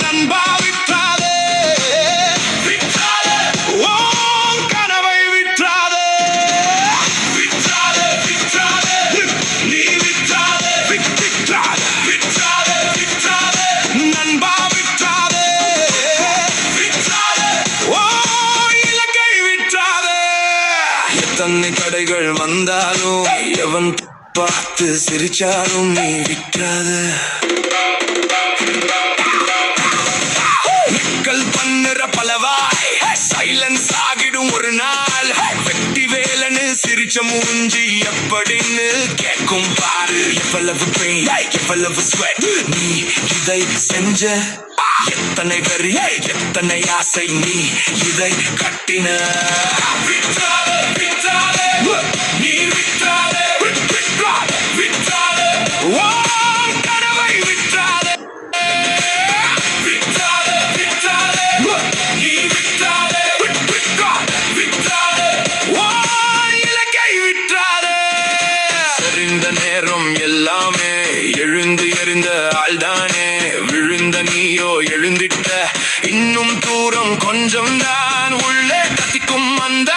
நண்பா விற்றாதே, விற்றாதே உன் கனவை விற்றாதே, விற்றாதே விற்றாதே நீ விற்றாதே, விற்றாதே விற்றாதே விற்றாதே நண்பா விற்றாதே, விற்றாதே ஓ இலக்கை விற்றாதே. எத்தனை தடைகள் வந்தாலும் எவன் பார்த்து சிரிச்சாலும் நீ விற்றாதே. நக்கல் பண்ணுற பலவாய் சைலன்ஸ் ஆகிடும் ஒரு நாள். வெட்டி வேலன்னு சிரிச்ச மூஞ்சி எப்படின்னு கேட்கும் பாரு. எவ்வளவு பெயின் எவ்வளவு ஸ்வெட் நீ இதை செஞ்ச, எத்தனை வெறி எத்தனை ஆசை நீ இதை கட்டின. விற்றாதே விற்றாதே நீ விற்றாதே, விற்றாதே விற்றாதே உன் கனவை விற்றாதே, விற்றாதே விற்றாதே நீ விற்றாதே, விற்றாதே விற்றாதே உன் இலக்கை விற்றாதே. சரிந்த நேரம் எல்லாமே எழுந்து எறிந்த ஆள்தானே, விழுந்த நீயோ எழுந்திட்ட இன்னும் தூரம் கொஞ்சம் தான் உள்ளே கத்திக்கும் அந்த